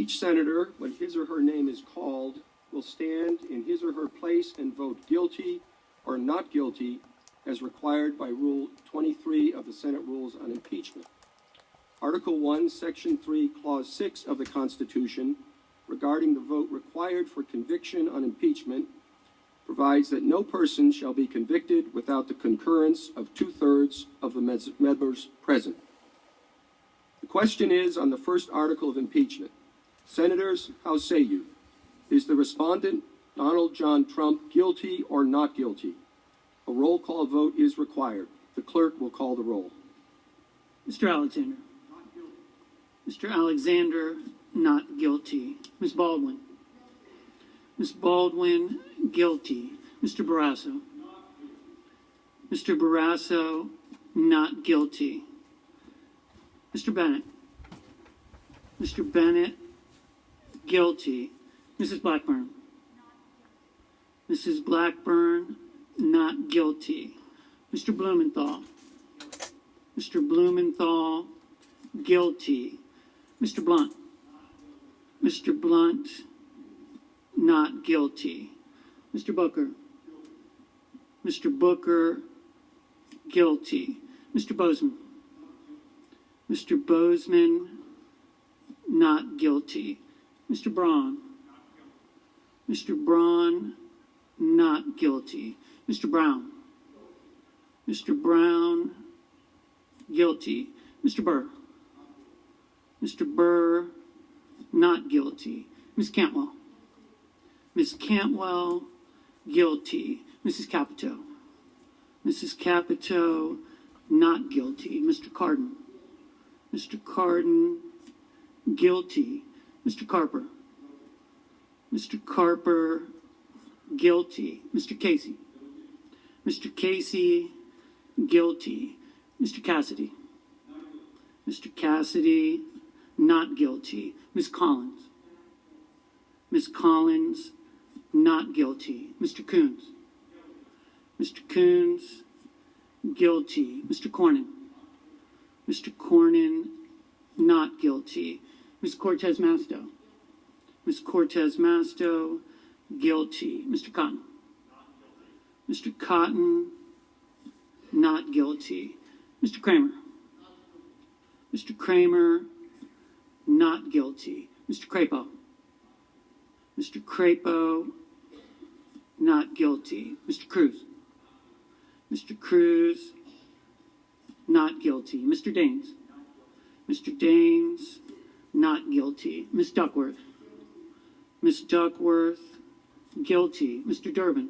Each senator, when his or her name is called, will stand in his or her place and vote guilty or not guilty as required by Rule 23 of the Senate Rules on Impeachment. Article 1, Section 3, Clause 6 of the Constitution, regarding the vote required for conviction on impeachment, provides that no person shall be convicted without the concurrence of 2/3 of the members present. The question is on the first article of impeachment. Senators, how say you? Is the respondent, Donald John Trump, guilty or not guilty? A roll call vote is required. The clerk will call the roll. Mr. Alexander. Not guilty. Mr. Alexander, not guilty. Ms. Baldwin. Ms. Baldwin, guilty. Mr. Barrasso. Mr. Barrasso, not guilty. Mr. Bennett. Mr. Bennett, guilty. Mrs. Blackburn. Mrs. Blackburn, not guilty. Mr. Blumenthal. Mr. Blumenthal, guilty. Mr. Blunt. Mr. Blunt, not guilty. Mr. Booker. Mr. Booker, guilty. Mr. Bozeman. Mr. Bozeman, not guilty. Mr. Braun. Mr. Braun, not guilty. Mr. Brown. Mr. Brown, guilty. Mr. Burr. Mr. Burr, not guilty. Ms. Cantwell. Ms. Cantwell, guilty. Mrs. Capito. Mrs. Capito, not guilty. Mr. Cardin. Mr. Cardin, guilty. Mr. Carper. Mr. Carper, guilty. Mr. Casey. Mr. Casey, guilty. Mr. Cassidy. Mr. Cassidy, not guilty. Ms. Collins. Ms. Collins, not guilty. Mr. Coons. Mr. Coons, guilty. Mr. Cornyn. Mr. Cornyn, not guilty. Ms. Cortez Masto. Ms. Cortez Masto, guilty. Mr. Cotton. Mr. Cotton, not guilty. Mr. Kramer. Mr. Kramer, not guilty. Mr. Crapo. Mr. Crapo, not guilty. Mr. Cruz. Mr. Cruz, not guilty. Mr. Daines. Mr. Daines, not guilty. Ms. Duckworth. Ms. Duckworth, guilty. Mr. Durbin.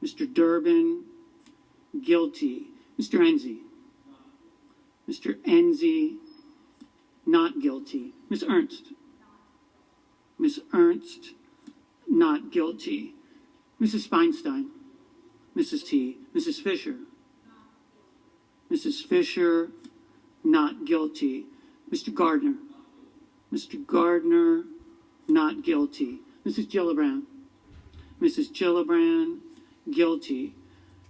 Mr. Durbin, guilty. Mr. Enzi. Mr. Enzi, not guilty. Ms. Ernst. Ms. Ernst, not guilty. Mrs. Feinstein. Mrs. T. Mrs. Fisher. Mrs. Fisher, not guilty. Mr. Gardner. Mr. Gardner, not guilty. Mrs. Gillibrand. Mrs. Gillibrand, guilty.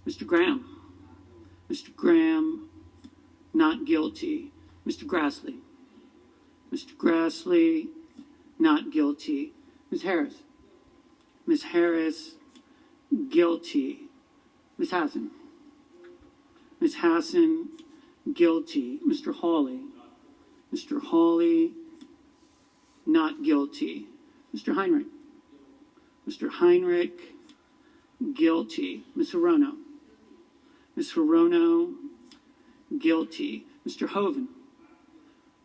Mr. Graham. Mr. Graham, not guilty. Mr. Grassley. Mr. Grassley, not guilty. Ms. Harris. Ms. Harris, guilty. Ms. Hassan. Ms. Hassan, guilty. Mr. Hawley. Mr. Hawley, not guilty. Mr. Heinrich. Mr. Heinrich, guilty. Ms. Hirono. Ms. Hirono, guilty. Mr. Hoven.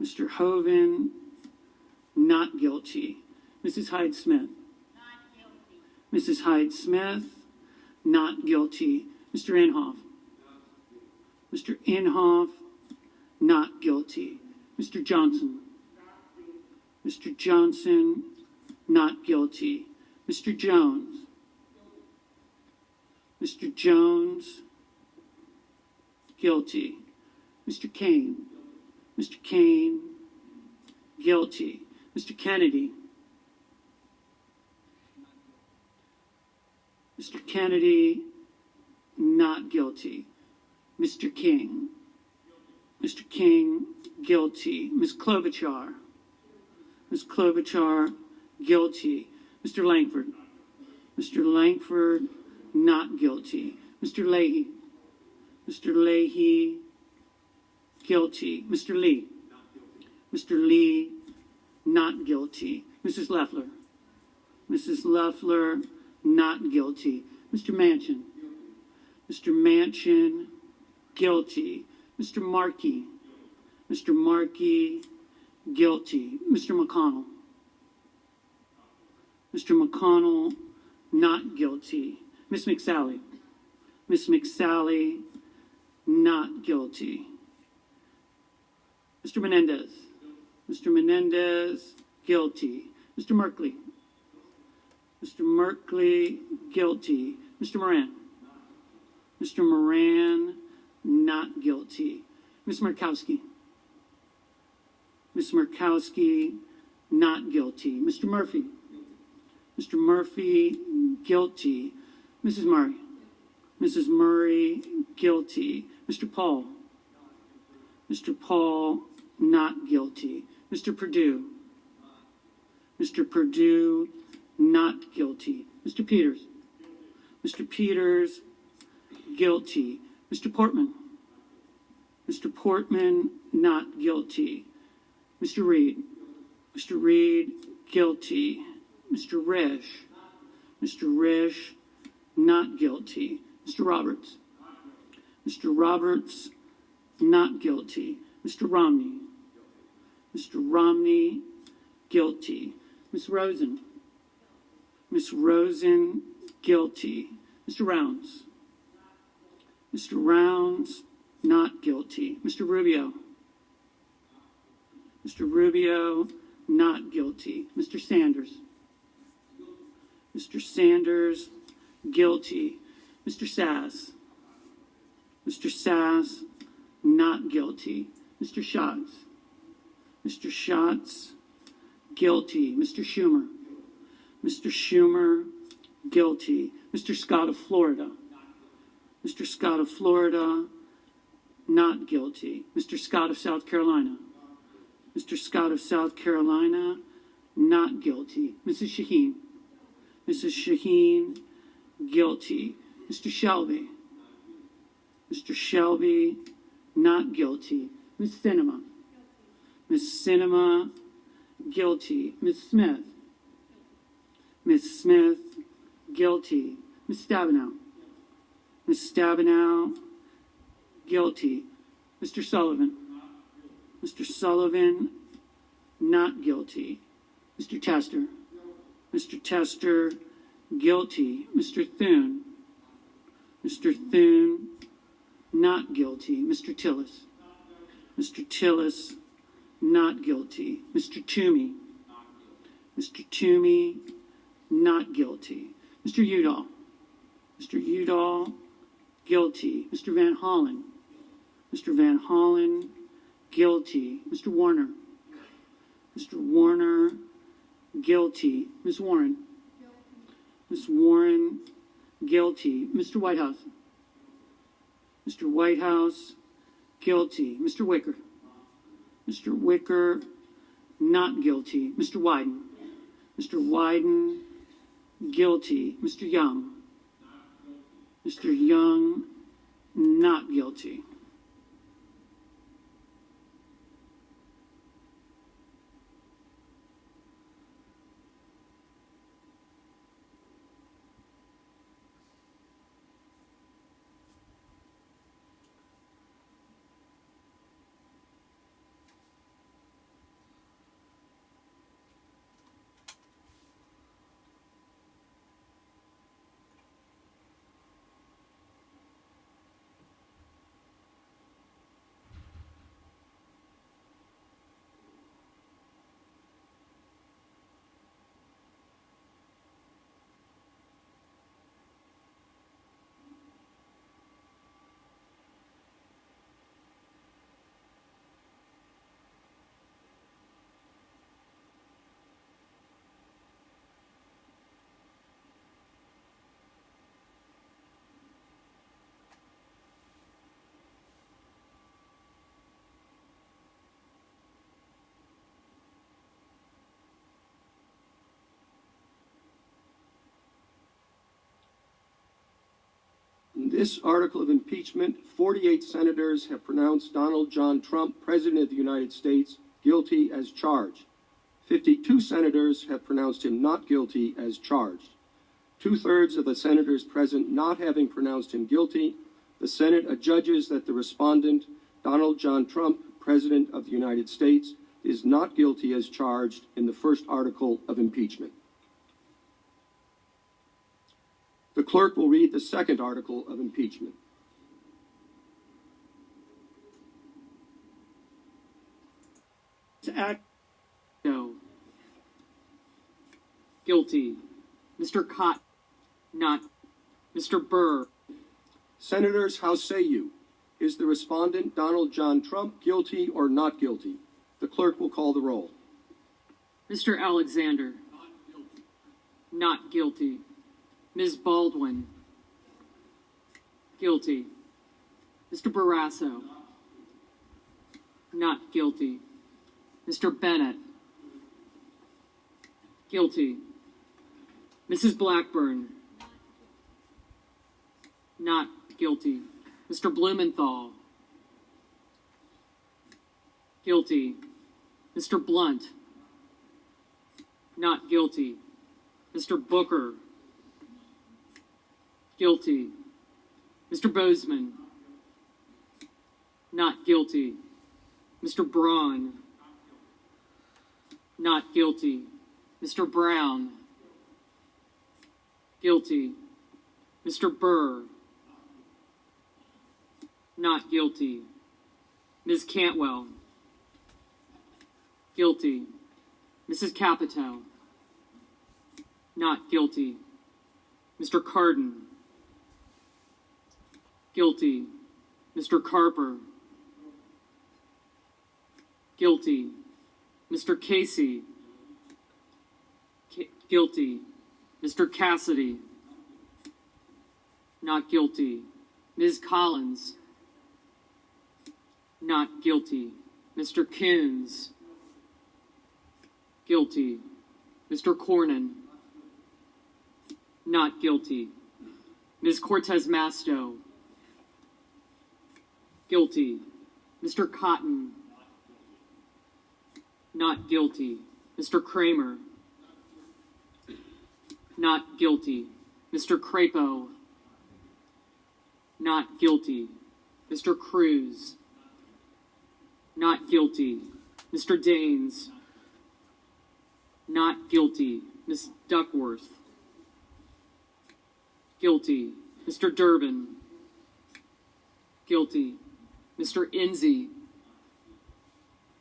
Mr. Hoven, not guilty. Mrs. Hyde-Smith. Not guilty. Mrs. Hyde-Smith, not guilty. Mr. Inhofe. Mr. Inhofe, not guilty. Mr. Johnson. Mr. Johnson, not guilty. Mr. Jones. Mr. Jones, guilty. Mr. Kane. Mr. Kane, guilty. Mr. Kennedy. Mr. Kennedy, not guilty. Mr. King. Mr. King, guilty. Ms. Klobuchar. Ms. Klobuchar, guilty. Mr. Langford. Mr. Langford, not guilty. Mr. Leahy. Mr. Leahy, guilty. Mr. Lee. Mr. Lee, not guilty. Mrs. Loeffler. Mrs. Loeffler, not guilty. Mr. Manchin. Mr. Manchin, guilty. Mr. Markey. Mr. Markey, guilty. Mr. McConnell. Mr. McConnell, not guilty. Ms. McSally. Ms. McSally, not guilty. Mr. Menendez. Mr. Menendez, guilty. Mr. Merkley. Mr. Merkley, guilty. Mr. Moran. Mr. Moran, not guilty. Ms. Murkowski. Ms. Murkowski, not guilty. Mr. Murphy. Mr. Murphy, guilty. Mrs. Murray. Mrs. Murray, guilty. Mr. Paul. Mr. Paul, not guilty. Mr. Perdue. Mr. Perdue, not guilty. Mr. Peters. Mr. Peters, guilty. Mr. Portman. Mr. Portman, not guilty. Mr. Reed. Mr. Reed, guilty. Mr. Risch. Mr. Risch, not guilty. Mr. Roberts. Mr. Roberts, not guilty. Mr. Romney. Mr. Romney, guilty. Ms. Rosen. Ms. Rosen, guilty. Mr. Rounds. Mr. Rounds, not guilty. Mr. Rubio. Mr. Rubio, not guilty. Mr. Sanders. Mr. Sanders, guilty. Mr. Sass. Mr. Sass, not guilty. Mr. Schatz. Mr. Schatz, guilty. Mr. Schumer. Mr. Schumer, guilty. Mr. Scott of Florida. Mr. Scott of Florida, not guilty. Mr. Scott of South Carolina. Mr. Scott of South Carolina, not guilty. Mrs. Shaheen. Mrs. Shaheen, guilty. Mr. Shelby. Mr. Shelby, not guilty. Ms. Sinema. Ms. Sinema, guilty. Ms. Smith. Ms. Smith, guilty. Ms. Stabenow. Ms. Stabenow, guilty. Mr. Sullivan. Mr. Sullivan, not guilty. Mr. Tester. Mr. Tester, guilty. Mr. Thune. Mr. Thune, not guilty. Mr. Tillis. Mr. Tillis, not guilty. Mr. Toomey. Mr. Toomey, not guilty. Mr. Udall. Mr. Udall, guilty. Mr. Van Hollen. Mr. Van Hollen, guilty. Mr. Warner. Mr. Warner, guilty. Ms. Warren. Ms. Warren, guilty. Mr. Whitehouse. Mr. Whitehouse, guilty. Mr. Wicker. Mr. Wicker, not guilty. Mr. Wyden. Mr. Wyden, guilty. Mr. Young. Mr. Young, not guilty. this article of impeachment, 48 senators have pronounced Donald John Trump, President of the United States, guilty as charged. 52 senators have pronounced him not guilty as charged. 2/3 of the senators present not having pronounced him guilty, the Senate adjudges that the respondent, Donald John Trump, President of the United States, is not guilty as charged in the first article of impeachment. The clerk will read the second article of impeachment. Act. No. Guilty. Mr. Cott. Not. Mr. Burr. Senators, how say you? Is the respondent, Donald John Trump, guilty or not guilty? The clerk will call the roll. Mr. Alexander. Not guilty. Ms. Baldwin. Guilty. Mr. Barrasso. Not guilty. Mr. Bennett. Guilty. Mrs. Blackburn. Not guilty. Mr. Blumenthal. Guilty. Mr. Blunt. Not guilty. Mr. Booker. Guilty. Mr. Bozeman. Not guilty. Mr. Braun. Not guilty. Mr. Brown. Guilty. Mr. Burr. Not guilty. Ms. Cantwell. Guilty. Mrs. Capito. Not guilty. Mr. Cardin. Guilty. Mr. Carper. Guilty. Mr. Casey. Guilty. Mr. Cassidy. Not guilty. Ms. Collins. Not guilty. Mr. Coons. Guilty. Mr. Cornyn. Not guilty. Ms. Cortez Masto. Guilty. Mr. Cotton. Not guilty. Mr. Kramer. Not guilty. Mr. Crapo. Not guilty. Mr. Cruz. Not guilty. Mr. Daines. Not guilty. Ms. Duckworth. Guilty. Mr. Durbin. Guilty. Mr. Enzi.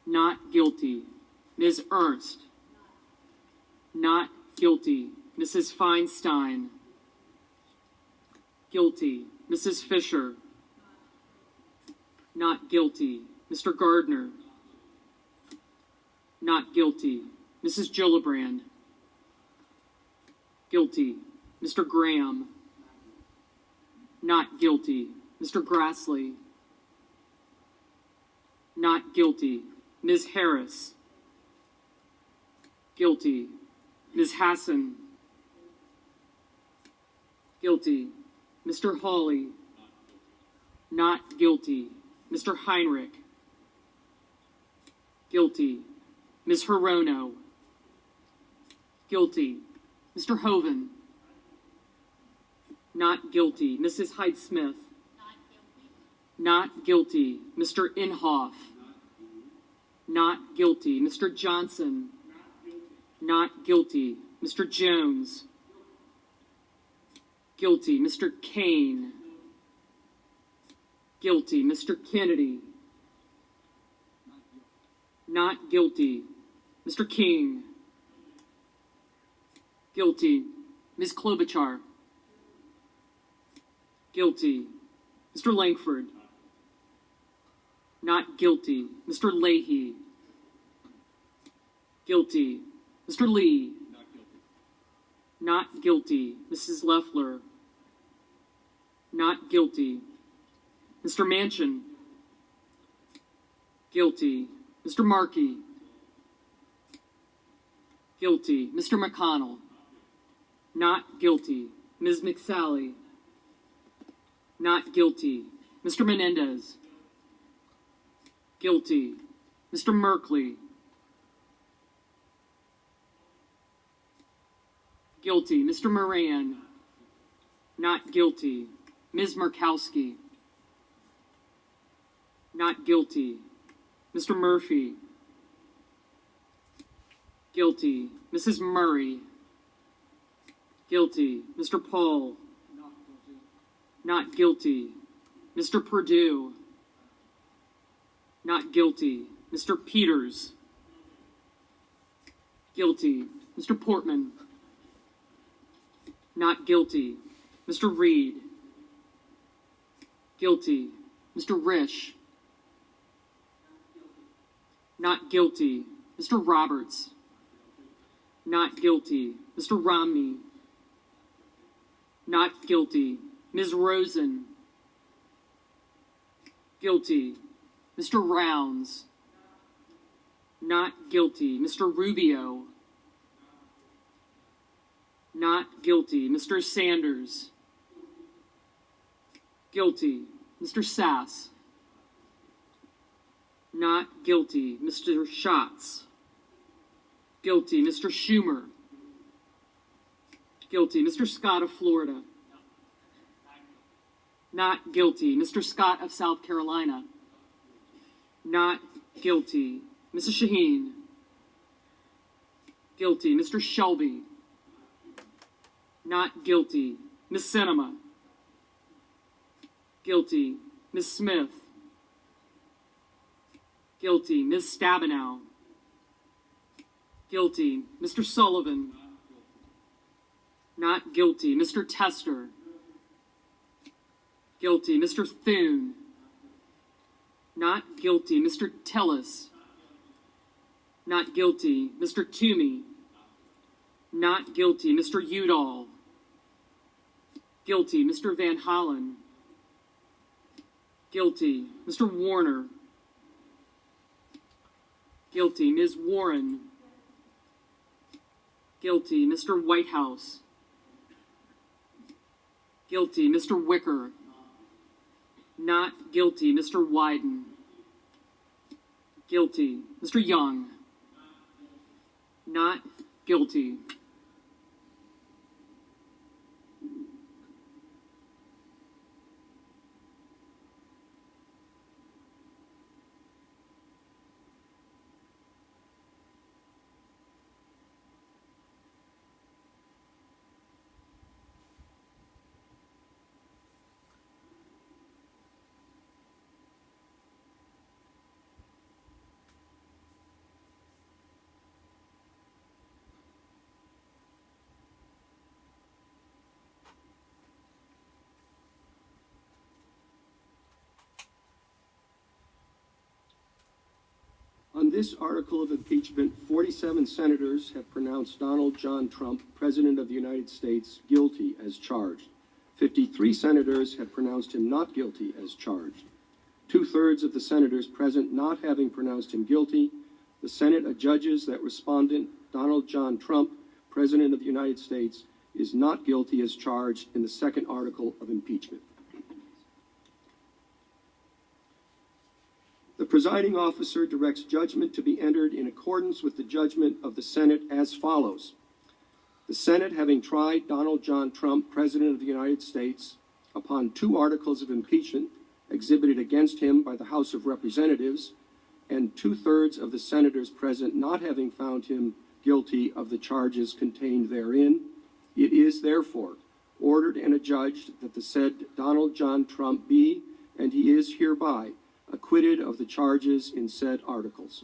Not guilty. Ms. Ernst. Not guilty. Mrs. Feinstein. Guilty. Mrs. Fisher. Not guilty. Mr. Gardner. Not guilty. Mrs. Gillibrand. Guilty. Mr. Graham. Not guilty. Mr. Grassley. Not guilty. Ms. Harris. Guilty. Ms. Hassan. Guilty. Mr. Hawley. Not guilty. Mr. Heinrich. Guilty. Ms. Hirono. Guilty. Mr. Hoven. Not guilty. Mrs. Hyde-Smith. Not guilty. Mr. Inhofe. Not guilty. Mr. Johnson. Not guilty. Mr. Jones. Guilty. Mr. Kane. Guilty. Mr. Kennedy. Not guilty. Mr. King. Guilty. Ms. Klobuchar. Guilty. Mr. Langford. Not guilty. Mr. Leahy. Guilty. Mr. Lee. Not guilty. Mrs. Loeffler. Not guilty. Mr. Manchin. Guilty. Mr. Markey. Guilty. Mr. McConnell. Not guilty. Ms. McSally. Not guilty. Mr. Menendez. Guilty. Mr. Merkley. Guilty. Mr. Moran. Not guilty. Ms. Murkowski. Not guilty. Mr. Murphy. Guilty. Mrs. Murray. Guilty. Mr. Paul. Not guilty. Mr. Perdue. Not guilty. Mr. Peters. Guilty. Mr. Portman. Not guilty. Mr. Reed. Guilty. Mr. Risch. Not guilty. Mr. Roberts. Not guilty. Mr. Romney. Not guilty. Ms. Rosen. Guilty. Mr. Rounds. Not guilty. Mr. Rubio. Not guilty. Mr. Sanders. Guilty. Mr. Sass. Not guilty. Mr. Schatz. Guilty. Mr. Schumer. Guilty. Mr. Scott of Florida. Not guilty. Mr. Scott of South Carolina. Not guilty. Mrs. Shaheen. Guilty. Mr. Shelby. Not guilty. Ms. Sinema. Guilty. Ms. Smith. Guilty. Ms. Stabenow. Guilty. Mr. Sullivan. Not guilty. Mr. Tester. Guilty. Mr. Thune. Not guilty. Mr. Tillis. Not guilty. Mr. Toomey. Not guilty. Mr. Udall. Guilty. Mr. Van Hollen. Guilty. Mr. Warner. Guilty. Ms. Warren. Guilty. Mr. Whitehouse. Guilty. Mr. Wicker. Not guilty. Mr. Wyden. Guilty. Mr. Young. Not guilty. On this article of impeachment, 47 senators have pronounced Donald John Trump, President of the United States, guilty as charged. 53 senators have pronounced him not guilty as charged. 2/3 of the senators present not having pronounced him guilty, the Senate adjudges that respondent Donald John Trump, President of the United States, is not guilty as charged in the second article of impeachment. The presiding officer directs judgment to be entered in accordance with the judgment of the Senate as follows. The Senate, having tried Donald John Trump, President of the United States, upon 2 articles of impeachment exhibited against him by the House of Representatives, and 2/3 of the senators present not having found him guilty of the charges contained therein, it is therefore ordered and adjudged that the said Donald John Trump be, and he is hereby, acquitted of the charges in said articles.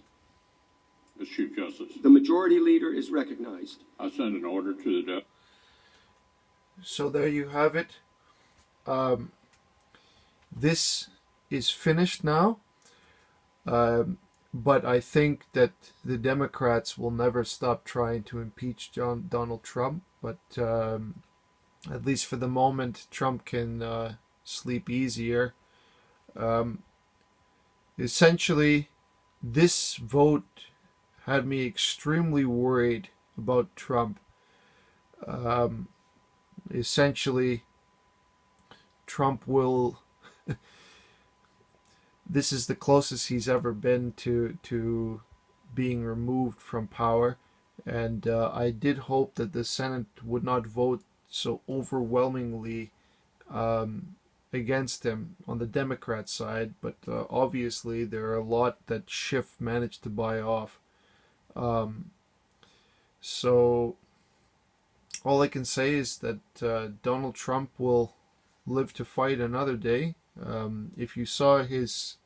Mr. Chief Justice, The majority leader is recognized. I send an order to the So there you have it. This is finished now. But I think that the Democrats will never stop trying to impeach Donald Trump. But at least for the moment, Trump can sleep easier. Essentially, this vote had me extremely worried about Trump. Essentially, Trump will. This is the closest he's ever been to being removed from power, and I did hope that the Senate would not vote so overwhelmingly against him on the Democrat side, but obviously there are a lot that Schiff managed to buy off. So all I can say is that Donald Trump will live to fight another day. If you saw his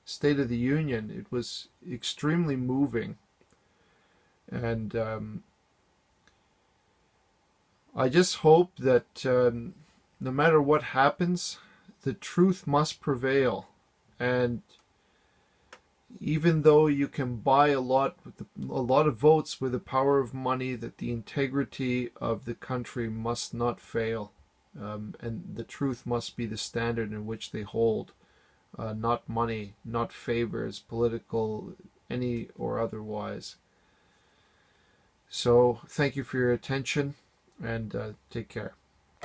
State of the Union, it was extremely moving. And I just hope that no matter what happens, the truth must prevail. And even though you can buy a lot of votes with the power of money, that the integrity of the country must not fail. And the truth must be the standard in which they hold. Not money, not favors, political, any or otherwise. So, thank you for your attention, and take care.